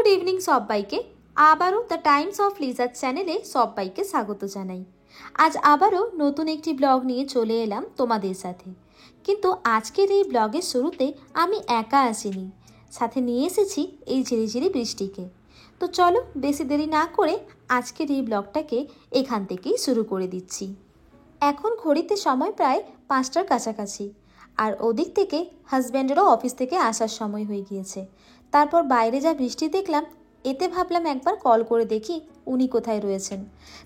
Good evening সবাইকে। আবারও the Times of লিজার চ্যানেলে সবাইকে স্বাগত জানাই। আজ আবারও নতুন একটি ব্লগ নিয়ে চলে এলাম তোমাদের সাথে। কিন্তু আজকের এই ব্লগের শুরুতে আমি একা আসিনি, সাথে নিয়ে এসেছি এই ঝিরিঝিরি বৃষ্টিকে। তো চলো বেশি দেরি না করে আজকের এই ব্লগটাকে এখান থেকেই শুরু করে দিচ্ছি। এখন ঘড়িতে সময় প্রায় 5টার কাছাকাছি, আর ওদিক থেকে হাজব্যান্ডেরও অফিস থেকে আসার সময় হয়ে গিয়েছে। তারপর বাইরে যা বৃষ্টি দেখলাম, এতে ভাবলাম একবার কল করে দেখি উনি কোথায় রয়েছেন।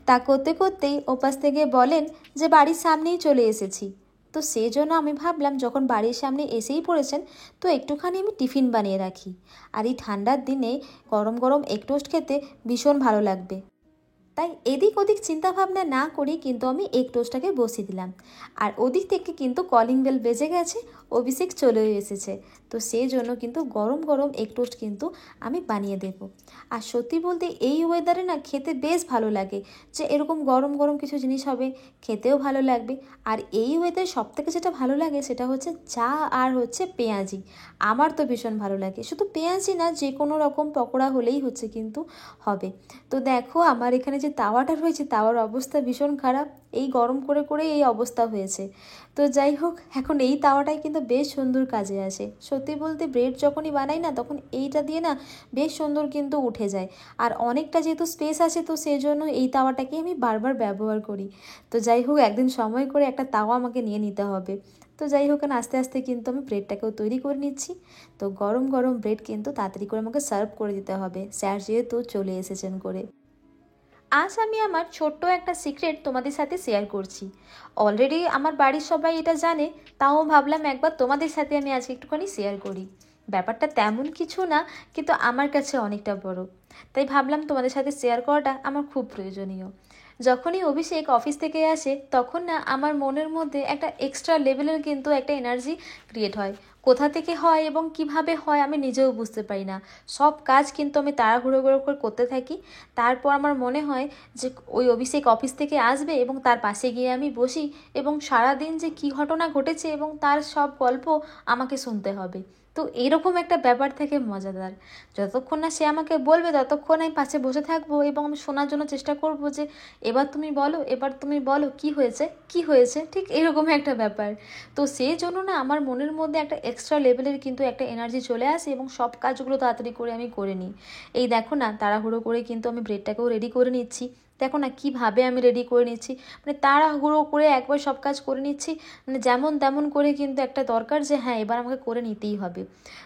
তা করতে করতেই ওপাশ থেকে বলেন যে বাড়ির সামনেই চলে এসেছি। তো সেই জন্য আমি ভাবলাম যখন বাড়ির সামনে এসেই পড়েছেন তো একটুখানি আমি টিফিন বানিয়ে রাখি। আর এই ঠান্ডার দিনে গরম গরম এগ টোস্ট খেতে ভীষণ ভালো লাগবে। তাই এদিক ওদিক চিন্তাভাবনা না করি কিন্তু আমি এগ টোস্টটাকে বসিয়ে দিলাম। আর ওদিক থেকে কিন্তু কলিং বেল বেজে গেছে, অভিষেক চলেও এসেছে। তো সেই জন্য কিন্তু গরম গরম এগ টোস্ট কিন্তু আমি বানিয়ে দেব। আর সত্যি বলতে এই ওয়েদারে না খেতে বেশ ভালো লাগে, যে এরকম গরম গরম কিছু জিনিস হবে, খেতেও ভালো লাগবে। আর এই ওয়েদারে সবথেকে যেটা ভালো লাগে সেটা হচ্ছে চা আর হচ্ছে পেঁয়াজি। আমার তো ভীষণ ভালো লাগে, শুধু পেঁয়াজি না, যে কোনো রকম পকোড়া হলেই হচ্ছে কিন্তু হবে। তো দেখো আমার এখানে যে তাওয়াটা রয়েছে, তাওয়ার অবস্থা ভীষণ খারাপ, এই গরম করে করে এই অবস্থা হয়েছে। তো যাই হোক, এখন এই তাওয়াটাই কিন্তু বেশ সুন্দর কাজে আসে। সত্যি বলতে ব্রেড যখনই বানাই না, তখন এইটা দিয়ে না বেশ সুন্দর কিন্তু উঠে যায়। আর অনেকটা যেহেতু স্পেস আছে, তো সেই জন্য এই তাওয়াটাকে আমি বারবার ব্যবহার করি। তো যাই হোক, একদিন সময় করে একটা তাওয়া আমাকে নিয়ে নিতে হবে। তো যাই হোক, আস্তে আস্তে কিন্তু আমি ব্রেডটাকেও তৈরি করে নিচ্ছি। তো গরম গরম ব্রেড কিন্তু তাড়াতাড়ি করে আমাকে সার্ভ করে দিতে হবে, স্যার যেহেতু চলে এসেছেন করে। আজ আমি আমার ছোট্ট একটা সিক্রেট তোমাদের সাথে শেয়ার করছি। অলরেডি আমার বাড়ির সবাই এটা জানে, তাও ভাবলাম একবার তোমাদের সাথে আমি আজকে একটুখানি শেয়ার করি। ব্যাপারটা তেমন কিছু না, কিন্তু আমার কাছে অনেকটা বড়, তাই ভাবলাম তোমাদের সাথে শেয়ার করাটা আমার খুব প্রয়োজনীয়। যখনই অভিষেক অফিস থেকে আসে, তখন না আমার মনের মধ্যে একটা এক্সট্রা লেভেলের কিন্তু একটা এনার্জি ক্রিয়েট হয়। কোথা থেকে হয় এবং কিভাবে হয় আমি নিজেও বুঝতে পারি না। সব কাজ কিন্তু আমি তাড়াহুড়ো করে করতে থাকি। তারপর আমার মনে হয় যে ওই অভিষেক অফিস থেকে আসবে এবং তার পাশে গিয়ে আমি বসি, এবং সারাদিন যে কী ঘটনা ঘটেছে এবং তার সব গল্প আমাকে শুনতে হবে। তো এরকম একটা ব্যাপার থেকে মজাদার। যতক্ষণ না সে আমাকে বলবে ততক্ষণ আমি পাশে বসে থাকবো এবং আমি শোনার জন্য চেষ্টা করব যে এবার তুমি বলো, এবার তুমি বলো, কি হয়েছে কি হয়েছে, ঠিক এরকম একটা ব্যাপার। তো সেই জন্য না আমার মনের মধ্যে একটা এক্সট্রা লেভেলের কিন্তু একটা এনার্জি চলে আসে এবং সব কাজগুলো তাড়াতাড়ি করে আমি করে নিই। এই দেখো না, তাড়াহুড়ো করে কিন্তু আমি ব্রেডটাকেও রেডি করে নিচ্ছি। দেখো না কীভাবে আমি রেডি করে নিচ্ছি, মানে তাড়াহুড়ো করে একবার সব কাজ করে নিচ্ছি, মানে যেমন তেমন করে কিন্তু একটা দরকার যে হ্যাঁ এবার আমাকে করে নিতেই হবে।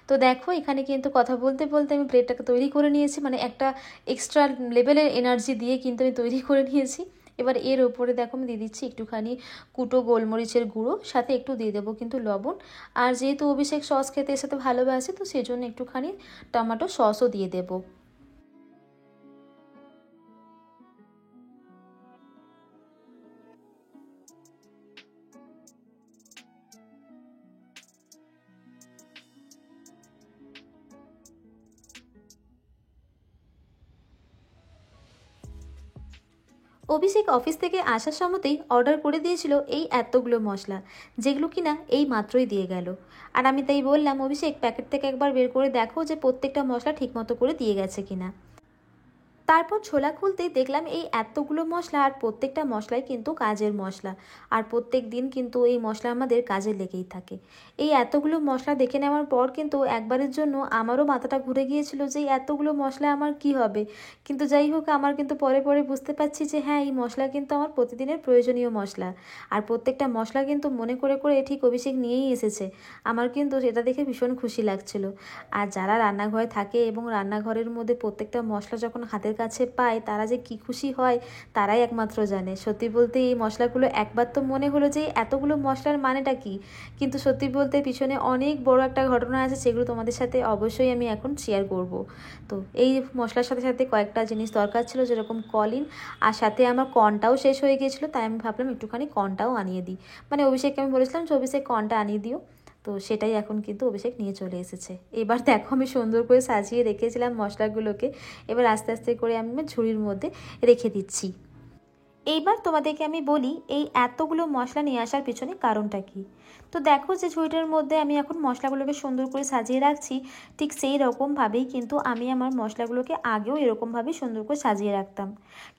তো দেখো এখানে কিন্তু কথা বলতে বলতে আমি ব্রেডটাকে তৈরি করে নিয়েছি, মানে একটা এক্সট্রা লেভেলের এনার্জি দিয়ে কিন্তু আমি তৈরি করে নিয়েছি। এবার এর ওপরে দেখো আমি দিয়ে দিচ্ছি একটুখানি কুটো গোলমরিচের গুঁড়ো, সাথে একটু দিয়ে দেবো কিন্তু লবণ। আর যেহেতু অভিষেক সস খেতে এর সাথে ভালোবাসে, তো সেই জন্য একটুখানি টমেটো সসও দিয়ে দেবো। অভিষেক অফিস থেকে আসার সময়তেই অর্ডার করে দিয়েছিল এই এতগুলো মশলা, যেগুলো কিনা এই মাত্রই দিয়ে গেল। আর আমি তাই বললাম, অভিষেক প্যাকেট থেকে একবার বের করে দেখো যে প্রত্যেকটা মশলা ঠিকমতো করে দিয়ে গেছে কিনা। তারপর ছোলা খুলতেই দেখলাম এই এতগুলো মশলা, আর প্রত্যেকটা মশলাই কিন্তু কাজের মশলা। আর প্রত্যেক দিন কিন্তু এই মশলা আমাদের কাজে লেগেই থাকে। এই এতগুলো মশলা দেখে নেওয়ার পর কিন্তু একবারের জন্য আমারও মাথাটা ঘুরে গিয়েছিল যে এই এতগুলো মশলা আমার কি হবে। কিন্তু যাই হোক, আমার কিন্তু পরে পরে বুঝতে পারছি যে হ্যাঁ এই মশলা কিন্তু আমার প্রতিদিনের প্রয়োজনীয় মশলা। আর প্রত্যেকটা মশলা কিন্তু মনে করে করে ঠিক অভিষেক নিয়েই এসেছে। আমার কিন্তু সেটা দেখে ভীষণ খুশি লাগছিল। আর যারা রান্নাঘরে থাকে এবং রান্নাঘরের মধ্যে প্রত্যেকটা মশলা যখন হাতের কাছে পায়, তারা যে কি খুশি হয় তারাই একমাত্র জানে। সত্যি বলতে এই মশলাগুলো একবার তো মনে হলো যে এতগুলো মশলার মানেটা কি, কিন্তু সত্যি বলতে পিছনে অনেক বড় একটা ঘটনা আছে, সেগুলো তোমাদের সাথে অবশ্যই আমি এখন শেয়ার করব। তো এই মশলার সাথে সাথে কয়েকটা জিনিস দরকার ছিল, যেরকম কলিন, আর সাথে আমার কর্নটাও শেষ হয়ে গিয়েছিলো, তাই আমি ভাবলাম একটুখানি কর্নটাও আনিয়ে দিই। মানে অভিষেককে আমি বলেছিলাম যে অভিষেক কর্নটা আনিয়ে দিও। তো সেটাই এখন কিন্তু অভিষেক নিয়ে চলে এসেছে। এবার দেখো আমি সুন্দর করে সাজিয়ে রেখেছিলাম মশলাগুলোকে, এবার আস্তে আস্তে করে আমি ঝুড়ির মধ্যে রেখে দিচ্ছি। এইবার তোমাদেরকে আমি বলি এই এতগুলো মশলা নিয়ে আসার পিছনে কারণটা কি। তো দেখো যে ঝুড়িটার মধ্যে আমি এখন মশলাগুলোকে সুন্দর করে সাজিয়ে রাখছি, ঠিক সেই রকমভাবেই কিন্তু আমি আমার মশলাগুলোকে আগেও এরকমভাবেই সুন্দর করে সাজিয়ে রাখতাম।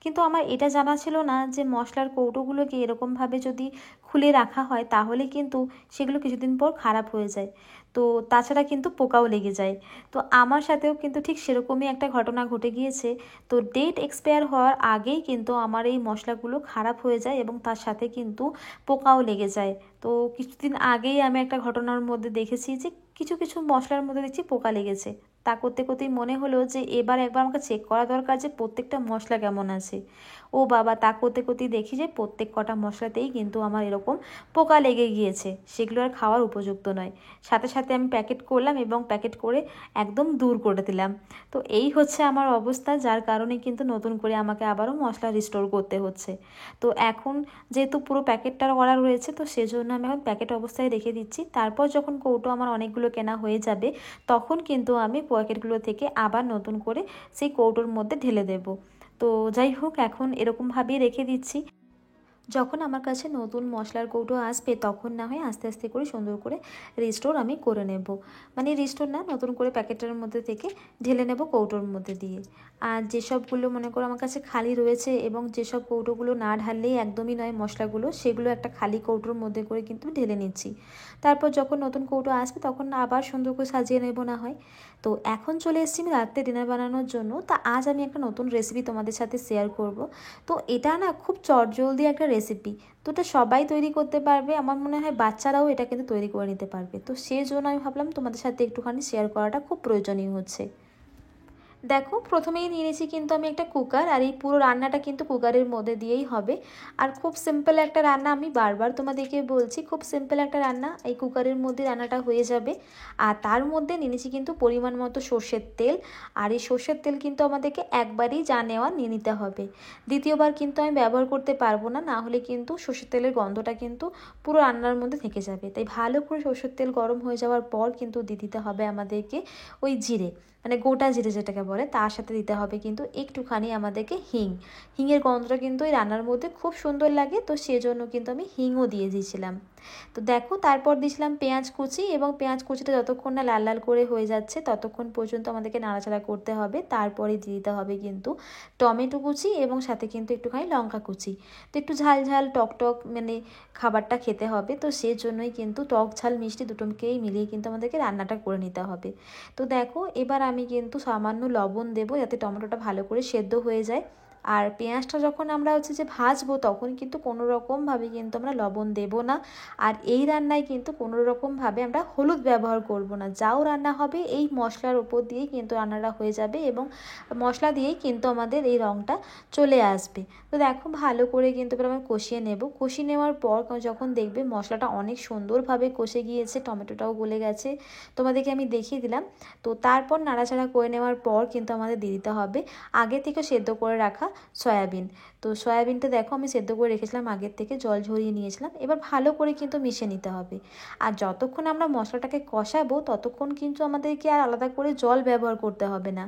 কিন্তু আমার এটা জানা ছিল না যে মশলার কৌটোগুলোকে এরকমভাবে যদি খুলে রাখা হয় তাহলে কিন্তু সেগুলো কিছুদিন পর খারাপ হয়ে যায়, তো তাছাড়া কিন্তু পোকাও লেগে যায়। তো আমার সাথেও কিন্তু ঠিক সেরকমই একটা ঘটনা ঘটে গিয়েছে। তো ডেট এক্সপায়ার হওয়ার আগেই কিন্তু আমার এই মশলাগুলো খারাপ হয়ে যায় এবং তার সাথে কিন্তু পোকাও লেগে যায়। তো কিছুদিন আগেই আমি একটা ঘটনার মধ্যে দেখেছি যে কিছু কিছু মশলার মধ্যে দেখছি পোকা লেগেছে। তা করতে করতেই মনে হলো যে এবার একবার আমাকে চেক করা দরকার যে প্রত্যেকটা মশলা কেমন আছে। ও বাবা, তা করতে করতেই দেখি যে প্রত্যেক কটা মশলাতেই কিন্তু আমার এরকম পোকা লেগে গিয়েছে, সেগুলো আর খাওয়ার উপযুক্ত নয়। সাথে সাথে আমি প্যাকেট করলাম এবং প্যাকেট করে একদম দূর করে দিলাম। তো এই হচ্ছে আমার অবস্থা, যার কারণে কিন্তু নতুন করে আমাকে আবারও মশলা রিস্টোর করতে হচ্ছে। তো এখন যেহেতু পুরো প্যাকেটটার করা রয়েছে, তো সেজন্য আমি এখন প্যাকেট অবস্থায় রেখে দিচ্ছি। তারপর যখন কৌটো আমার অনেকগুলো কেনা হয়ে যাবে তখন কিন্তু আমি প্যাকেটগুলো থেকে আবার নতুন করে সেই কৌটোর মধ্যে ঢেলে দেব। তো যাই হোক, এখন এরকমভাবেই রেখে দিচ্ছি। যখন আমার কাছে নতুন মশলার কৌটো আসবে তখন না হয় আস্তে আস্তে করে সুন্দর করে রিস্টোর আমি করে নেব। মানে রিস্টোর না, নতুন করে প্যাকেটের মধ্যে থেকে ঢেলে নেব কৌটোর মধ্যে দিয়ে। আর যেসবগুলো মনে করো আমার কাছে খালি রয়েছে এবং যেসব কৌটোগুলো না ঢাললেই একদমই নয় মশলাগুলো, সেগুলো একটা খালি কৌটোর মধ্যে করে কিন্তু ঢেলে নিচ্ছি। তারপর যখন নতুন কৌটো আসবে তখন আবার সুন্দর করে সাজিয়ে নেব না হয়। তো এখন চলে এসেছি আমি রাত্রে ডিনার বানানোর জন্য। তা আজ আমি একটা নতুন রেসিপি তোমাদের সাথে শেয়ার করব। তো এটা না খুব চটজলদি একটা রেসিপি, তো এটা সবাই তৈরি করতে পারবে, আমার মনে হয় বাচ্চারাও এটা কিন্তু তৈরি করে নিতে পারবে। তো সেই জন্য আমি ভাবলাম তোমাদের সাথে একটুখানি শেয়ার করাটা খুব প্রয়োজনীয় হচ্ছে। দেখো, প্রথমেই নিয়ে নিয়েছি কিন্তু আমি একটা কুকার, আর এই পুরো রান্নাটা কিন্তু কুকারের মধ্যে দিয়েই হবে। আর খুব সিম্পল একটা রান্না, আমি বারবার তোমাদেরকে বলছি খুব সিম্পল একটা রান্না, এই কুকারের মধ্যে রান্নাটা হয়ে যাবে। আর তার মধ্যে নিয়ে নিয়েছি কিন্তু পরিমাণ মতো সর্ষের তেল। আর এই সর্ষের তেল কিন্তু আমাদেরকে একবারই যা নেওয়া নিয়ে নিতে হবে, দ্বিতীয়বার কিন্তু আমি ব্যবহার করতে পারবো না, না হলে কিন্তু সর্ষের তেলের গন্ধটা কিন্তু পুরো রান্নার মধ্যে থেকে যাবে। তাই ভালো করে সর্ষের তেল গরম হয়ে যাওয়ার পর কিন্তু দিয়ে দিতে হবে আমাদেরকে ওই জিরে, মানে গোটা জিরে যেটাকে বলে, তার সাথে দিতে হবে কিন্তু একটুখানি আমাদেরকে হিঙের গন্ধটা কিন্তু এই রান্নার মধ্যে খুব সুন্দর লাগে, তো সেজন্য কিন্তু আমি হিংও দিয়ে দিয়েছিলাম। তো দেখো, তারপর দিয়েছিলাম পেঁয়াজ কুচি, এবং পেঁয়াজ কুচিটা যতক্ষণ না লাল লাল করে হয়ে যাচ্ছে ততক্ষণ পর্যন্ত আমাদেরকে নাড়াচাড়া করতে হবে। তারপরে দিয়ে দিতে হবে কিন্তু টমেটো কুচি এবং সাথে কিন্তু একটুখানি লঙ্কা কুচি। তো একটু ঝাল ঝাল টক টক মানে খাবারটা খেতে হবে, তো সেজন্যই কিন্তু টক ঝাল মিষ্টি দুটোকেই মিলিয়ে কিন্তু আমাদেরকে রান্নাটা করে নিতে হবে। তো দেখো, এবার আমি কিন্তু সামান্য লবণ দেবো যাতে টমেটোটা ভালো করে সেদ্ধ হয়ে যায়। আর পেঁয়াজটা যখন আমরা হচ্ছে যে ভাজবো তখন কিন্তু কোনো রকমভাবে কিন্তু আমরা লবণ দেব না। আর এই রান্নায় কিন্তু কোনো রকমভাবে আমরা হলুদ ব্যবহার করব না, যাও রান্না হবে এই মশলার ওপর দিয়েই কিন্তু রান্নাটা হয়ে যাবে এবং মশলা দিয়েই কিন্তু আমাদের এই রঙটা চলে আসবে। তো দেখো, ভালো করে কিন্তু এবার আমি কষিয়ে নেব। কষিয়ে নেওয়ার পর যখন দেখবে মশলাটা অনেক সুন্দরভাবে কষে গিয়েছে, টমেটোটাও গলে গেছে, তোমাদেরকে আমি দেখিয়ে দিলাম। তো তারপর নাড়াচাড়া করে নেওয়ার পর কিন্তু আমাদের দিয়ে দিতে হবে আগে থেকে সেদ্ধ করে রাখা সয়াবিন। তো সয়াবিনটা দেখো আমি সেদ্ধ করে রেখেছিলাম, আগের থেকে জল ঝরিয়ে নিয়েছিলাম। এবার ভালো করে কিন্তু মিশিয়ে নিতে হবে। আর যতক্ষণ আমরা মশলাটাকে কষাবো ততক্ষণ কিন্তু আমাদেরকে আর আলাদা করে জল ব্যবহার করতে হবে না।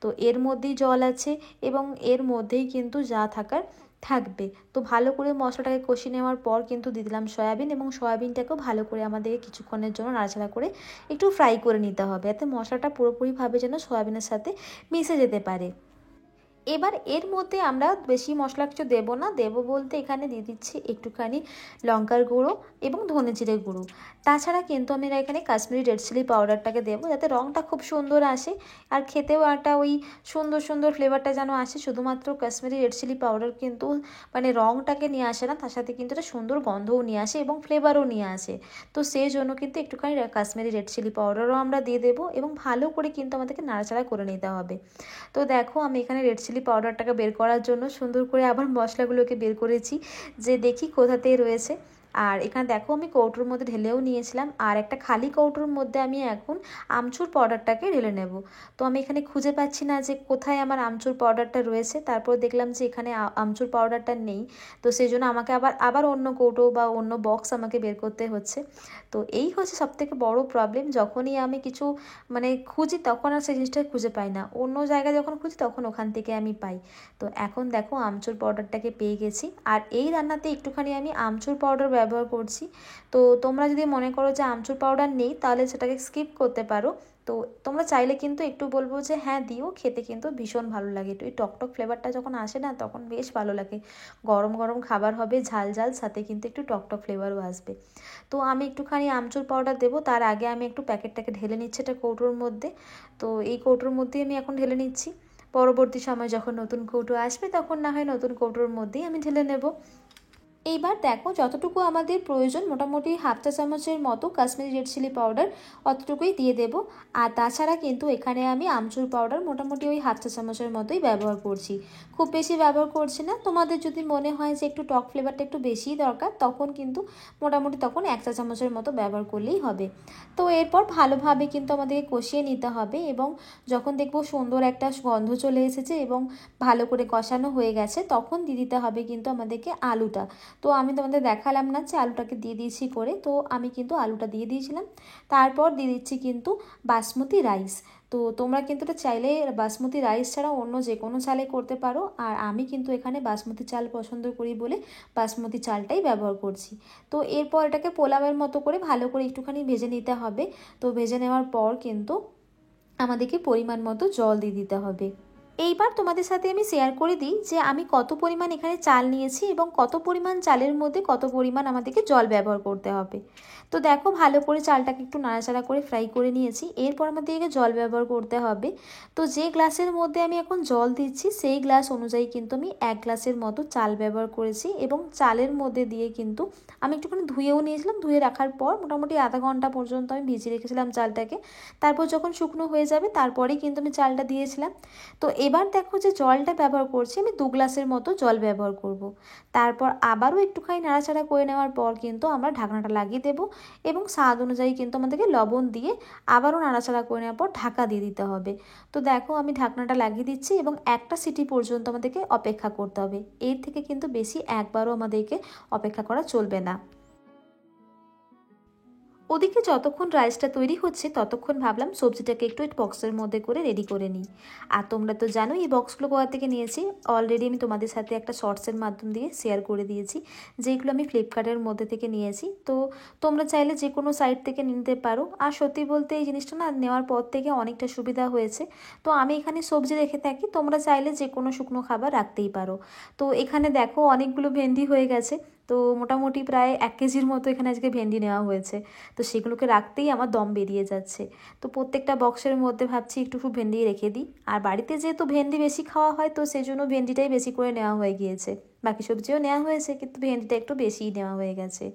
তো এর মধ্যেই জল আছে এবং এর মধ্যেই কিন্তু যা থাকার থাকবে। তো ভালো করে মশলাটাকে কষিয়ে নেওয়ার পর কিন্তু দিয়ে দিলাম সয়াবিন, এবং সয়াবিনটাকেও ভালো করে আমাদেরকে কিছুক্ষণের জন্য নাড়াচাড়া করে একটু ফ্রাই করে নিতে হবে, যাতে মশলাটা পুরোপুরিভাবে যেন সয়াবিনের সাথে মিশে যেতে পারে। এবার এর মধ্যে আমরা বেশি মশলা কিছু দেবো না, দেবো বলতে এখানে দিয়ে দিচ্ছি একটুখানি লঙ্কার গুঁড়ো এবং ধনে জিরে গুঁড়ো। তাছাড়া কিন্তু আমি এখানে কাশ্মীরি রেড চিলি পাউডারটাকে দেবো যাতে রঙটা খুব সুন্দর আসে আর খেতেও একটা ওই সুন্দর সুন্দর ফ্লেভারটা যেন আসে। শুধুমাত্র কাশ্মীরি রেড চিলি পাউডার কিন্তু মানে রঙটাকে নিয়ে আসে না, তার সাথে কিন্তু একটা সুন্দর গন্ধও নিয়ে আসে এবং ফ্লেভারও নিয়ে আসে। তো সেই জন্য কিন্তু একটুখানি কাশ্মীরি রেড চিলি পাউডারও আমরা দিয়ে দেবো এবং ভালো করে কিন্তু আমাদেরকে নাড়াচাড়া করে নিতে হবে। তো দেখো, আমি এখানে রেড চিলি পাউডারটাকে বের করার জন্য সুন্দর করে আবার মশলাগুলোকে বের করেছি যে দেখি কোথাতেই রয়েছে। আর এখানে দেখো আমি কৌটোর মধ্যে ঢেলেও নিয়েছিলাম, আর একটা খালি কৌটোর মধ্যে আমি এখন আমচুর পাউডারটাকে ঢেলে নেব। তো আমি এখানে খুঁজে পাচ্ছি না যে কোথায় আমার আমচুর পাউডারটা রয়েছে, তারপর দেখলাম যে এখানে আমচুর পাউডারটা নেই। তো সেই জন্য আমাকে আবার অন্য কৌটো বা অন্য বক্স আমাকে বের করতে হচ্ছে। তো এই হচ্ছে সবথেকে বড় প্রবলেম, যখনই আমি কিছু মানে খুঁজি তখন আর সেই জিনিসটা খুঁজে পাই না, অন্য জায়গায় যখন খুঁজি তখন ওখান থেকে আমি পাই। তো এখন দেখো আমচুর পাউডারটাকে পেয়ে গেছি, আর এই রান্নাতে একটুখানি আমি আমচুর পাউডার ব্যবহার করছি। তো তোমরা যদি মনে করো যে আমচুর পাউডার নেই তাহলে সেটাকে স্কিপ করতে পারো। তো তোমরা চাইলে কিন্তু একটু বলবো যে হ্যাঁ দিও, খেতে কিন্তু ভীষণ ভালো লাগে। একটু এই টকটক ফ্লেভারটা যখন আসে না তখন বেশ ভালো লাগে। গরম গরম খাবার হবে, ঝাল ঝাল, সাথে কিন্তু একটু টকটক ফ্লেভারও আসবে। তো আমি একটুখানি আমচুর পাউডার দেবো, তার আগে আমি একটু প্যাকেটটাকে ঢেলে নিচ্ছি এটা কৌটোর মধ্যে। তো এই কৌটোর মধ্যেই আমি এখন ঢেলে নিচ্ছি, পরবর্তী সময় যখন নতুন কৌটো আসবে তখন না হয় নতুন কৌটোর মধ্যেই আমি ঢেলে নেব। এইবার দেখো যতটুকু আমাদের প্রয়োজন, মোটামুটি হাফ চা চামচের মতো কাশ্মীরি রেড চিলি পাউডার অতটুকুই দিয়ে দেব। আর তাছাড়া কিন্তু এখানে আমি আমচুর পাউডার মোটামুটি ওই হাফ চা চামচের মতোই ব্যবহার করছি, খুব বেশি ব্যবহার করছি না। তোমাদের যদি মনে হয় যে একটু টক ফ্লেভারটা একটু বেশিই দরকার তখন কিন্তু মোটামুটি তখন 1 চা চামচের মতো ব্যবহার করলেই হবে। তো এরপর ভালোভাবে কিন্তু আমাদেরকে কষিয়ে নিতে হবে, এবং যখন দেখবো সুন্দর একটা গন্ধ চলে এসেছে এবং ভালো করে কষানো হয়ে গেছে তখন দিয়ে দিতে হবে কিন্তু আমাদেরকে আলুটা। তো আমি তোমাদের দেখালাম না যে আলুটাকে দিয়ে দিয়েছি করে, তো আমি কিন্তু আলুটা দিয়ে দিয়েছিলাম। তারপর দিয়ে দিচ্ছি কিন্তু বাসমতি রাইস। তো তোমরা কিন্তু এটা চাইলে বাসমতি রাইস ছাড়া অন্য যে কোনো চালে করতে পারো, আর আমি কিন্তু এখানে বাসমতি চাল পছন্দ করি বলে বাসমতি চালটাই ব্যবহার করছি। তো এরপর এটাকে পোলাওয়ের মতো করে ভালো করে একটুখানি ভেজে নিতে হবে। তো ভেজে নেওয়ার পর কিন্তু আমাদেরকে পরিমাণ মতো জল দিয়ে দিতে হবে। এইবার তোমাদের সাথে আমি শেয়ার করে দিই যে আমি কত পরিমাণ এখানে চাল নিয়েছি এবং কত পরিমাণ চালের মধ্যে কত পরিমাণ আমাদেরকে জল ব্যবহার করতে হবে। তো দেখো ভালো করে চালটাকে একটু নাড়াচাড়া করে ফ্রাই করে নিয়েছি, এরপর আমাদেরকে জল ব্যবহার করতে হবে। তো যে গ্লাসের মধ্যে আমি এখন জল দিচ্ছি সেই গ্লাস অনুযায়ী কিন্তু আমি 1 গ্লাসের মতো চাল ব্যবহার করেছি, এবং চালের মধ্যে দিয়ে কিন্তু আমি একটুখানি ধুয়েও নিয়েছিলাম। ধুয়ে রাখার পর মোটামুটি আধা ঘন্টা পর্যন্ত আমি ভিজিয়ে রেখেছিলাম চালটাকে। তারপর যখন শুকনো হয়ে যাবে তারপরেই কিন্তু আমি চালটা দিয়েছিলাম। তো এবার দেখো যে জলটা ব্যবহার করছি আমি 2 গ্লাসের মতো জল ব্যবহার করব। তারপর আবারও একটুখানি নাড়াচাড়া করে নেওয়ার পর কিন্তু আমরা ঢাকনাটা লাগিয়ে দেবো, এবং স্বাদ অনুযায়ী কিন্তু আমাদেরকে লবণ দিয়ে আবারও নাড়াচাড়া করে নেওয়ার পর ঢাকা দিয়ে দিতে হবে। তো দেখো আমি ঢাকনাটা লাগিয়ে দিচ্ছি, এবং একটা সিটি পর্যন্ত আমাদেরকে অপেক্ষা করতে হবে। এর থেকে কিন্তু বেশি একবারও আমাদেরকে অপেক্ষা করা চলবে না। ওদিকে যতক্ষণ রাইসটা তৈরি হচ্ছে ততক্ষণ ভাবলাম সবজিটাকে একটু বক্সের মধ্যে করে রেডি করে নিই। আর তোমরা তো জানোই এই বক্সগুলো কোথা থেকে নিয়েছি, অলরেডি আমি তোমাদের সাথে একটা শর্টসের মাধ্যম দিয়ে শেয়ার করে দিয়েছি, যেগুলো আমি ফ্লিপকার্টের মধ্যে থেকে নিয়েছি। তো তোমরা চাইলে যে কোনো সাইট থেকে নিতে পারো। আর সত্যি বলতে এই জিনিসটা না নেওয়ার পর থেকে অনেকটা সুবিধা হয়েছে। তো আমি এখানে সবজি রেখে থাকি, তোমরা চাইলে যে কোনো শুকনো খাবার রাখতেই পারো। তো এখানে দেখো অনেকগুলো ভেন্ডি হয়ে গেছে। তো মোটামুটি প্রায় 1 কেজির মতো এখানে আজকে ভেন্ডি নেওয়া হয়েছে। তো সেগুলোকে রাখতেই আমার দম বেরিয়ে যাচ্ছে। তো প্রত্যেকটা বক্সের মধ্যে ভাবছি একটু ভেন্ডি রেখে দিই। আর বাড়িতে যেহেতু ভেন্ডি বেশি খাওয়া হয় তো সেই জন্য ভেন্ডিটাই বেশি করে নেওয়া হয়ে গিয়েছে। বাকি সবজিও নেওয়া হয়েছে কিন্তু ভেন্ডিটা একটু বেশিই নেওয়া হয়ে গেছে।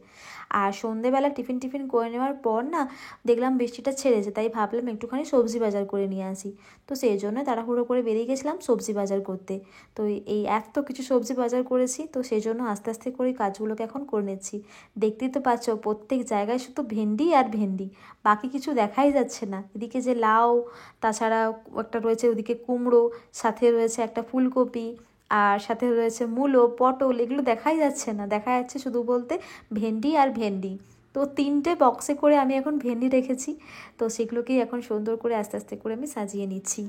আর সন্ধেবেলা টিফিন করে নেওয়ার পর না দেখলাম বৃষ্টিটা ছেড়েছে, তাই ভাবলাম একটুখানি সবজি বাজার করে নিয়ে আসি। তো সেই জন্য তাড়াহুড়ো করে বেরিয়ে গেছিলাম সবজি বাজার করতে। তো এই এত কিছু সবজি বাজার করেছি, তো সেই জন্য আস্তে আস্তে করে কাজগুলোকে এখন করে নিচ্ছি। দেখতেই তো পাচ্ছ প্রত্যেক জায়গায় শুধু ভেন্ডি আর ভেন্ডি, বাকি কিছু দেখাই যাচ্ছে না। এদিকে যে লাউ, তাছাড়া একটা রয়েছে ওদিকে কুমড়ো, সাথে রয়েছে একটা ফুলকপি, আর সাথে রয়েছে মূলো, পটল, এগুলো দেখাই যাচ্ছে না। দেখা যাচ্ছে শুধু বলতে ভেন্ডি আর ভেন্ডি। তো 3টে বক্সে করে আমি এখন ভেন্ডি রেখেছি, তো সেগুলোকেই এখন সুন্দর করে আস্তে আস্তে করে আমি সাজিয়ে নিচ্ছি।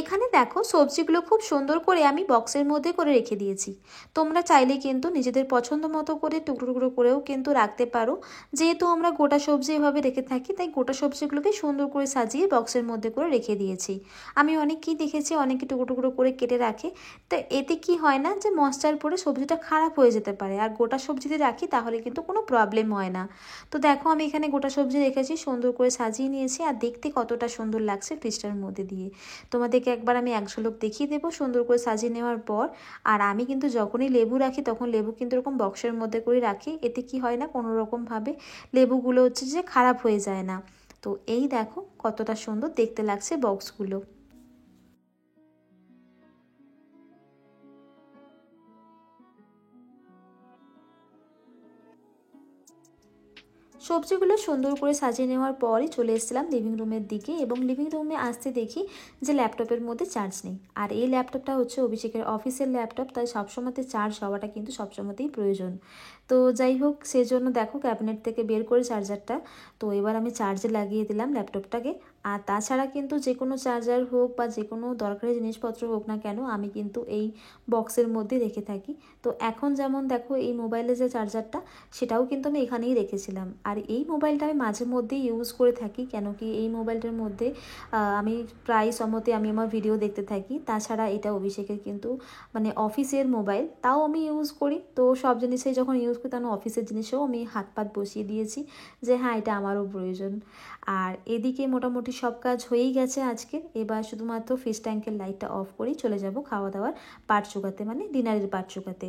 এখানে দেখো সবজিগুলো খুব সুন্দর করে আমি বক্সের মধ্যে করে রেখে দিয়েছি। তোমরা চাইলে কিন্তু নিজেদের পছন্দ মতো করে টুকরো টুকরো করেও কিন্তু রাখতে পারো। যেহেতু আমরা গোটা সবজি এভাবে রেখে থাকি তাই গোটা সবজিগুলোকে সুন্দর করে সাজিয়ে বক্সের মধ্যে করে রেখে দিয়েছি। আমি অনেককেই দেখেছি অনেকে টুকরো টুকরো করে কেটে রাখে। তো এতে কি হয় না যে মশলার পরে সবজিটা খারাপ হয়ে যেতে পারে, আর গোটা সবজিতে রাখি তাহলে কিন্তু কোনো প্রবলেম হয় না। তো দেখো আমি এখানে গোটা সবজি রেখেছি, সুন্দর করে সাজিয়ে নিয়েছি, আর দেখতে কতটা সুন্দর লাগছে ফ্রিজটার মধ্যে দিয়ে। তোমাদেরকে তোমাদেরকে একবার আমি এক ঝলক দেখিয়ে দেবো সুন্দর করে সাজিয়ে নেওয়ার পর। আর আমি কিন্তু যখনই লেবু রাখি তখন লেবু কিন্তু এরকম বক্সের মধ্যে করে রাখি, এতে কি হয় না কোনো রকমভাবে লেবুগুলো হচ্ছে যে খারাপ হয়ে যায় না। তো এই দেখো কতটা সুন্দর দেখতে লাগছে বক্সগুলো। সবজিগুলো সুন্দর করে সাজিয়ে নেওয়ার পরই চলে এসেছিলাম লিভিং রুমের দিকে, এবং লিভিং রুমে আসতে দেখি যে ল্যাপটপের মধ্যে চার্জ নেই। আর এই ল্যাপটপটা হচ্ছে অভিষেকের অফিসের ল্যাপটপ, তাই সবসময়তে চার্জ হওয়াটা কিন্তু সবসময়তেই প্রয়োজন। তো যাই হোক, সেজন্য দেখো ক্যাবিনেট থেকে বের করে চার্জারটা, তো এবার আমি চার্জে লাগিয়ে দিলাম ল্যাপটপটাকে। আর তাছাড়া কিন্তু যে কোনো চার্জার হোক বা যে কোনো দরকারি জিনিসপত্র হোক না কেন আমি কিন্তু এই বক্সের মধ্যে রেখে থাকি। তো এখন যেমন দেখো এই মোবাইলের যে চার্জারটা সেটাও কিন্তু আমি এখানেই রেখেছিলাম। আর এই মোবাইলটা আমি মাঝে মধ্যেই ইউজ করে থাকি, কেন কি এই মোবাইলটার মধ্যে আমি প্রায় সময়তে আমি আমার ভিডিও দেখতে থাকি। তাছাড়া এটা অভিষেকের কিন্তু মানে অফিসের মোবাইল, তাও আমি ইউজ করি। তো সব জিনিসেই যখন ইউজ করি তখন অফিসের জিনিসেও আমি হাত পাত বসিয়ে দিয়েছি যে হ্যাঁ এটা আমারও প্রয়োজন। আর এদিকে মোটামুটি সব কাজ হয়েই গেছে আজকে। এবার শুধুমাত্র ফিশ ট্যাঙ্কের লাইটটা অফ করেই চলে যাব খাওয়া দাওয়ার পাট চুকাতে, মানে ডিনারের পাট চুকাতে।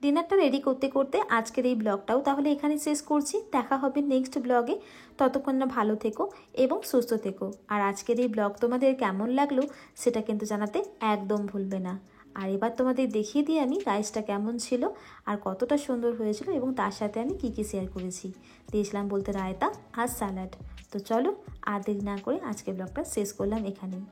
ডিনারটা রেডি করতে করতে আজকের এই ব্লগটাও তাহলে এখানে শেষ করছি। দেখা হবে নেক্সট ব্লগে। ততক্ষণ না ভালো থেকো এবং সুস্থ থেকো। আর আজকের এই ব্লগ তোমাদের কেমন লাগলো সেটা কিন্তু জানাতে একদম ভুলবে না। আর এবার তোমাদের দেখিয়ে দিই আমি রাইসটা কেমন ছিল আর কতটা সুন্দর হয়েছিল, এবং তার সাথে আমি কী কী শেয়ার করেছি। দিয়েছিলাম বলতে রায়তা আর স্যালাড। তো চলো আর দেরি না করে আজকের ব্লগটা শেষ করলাম এখানেই।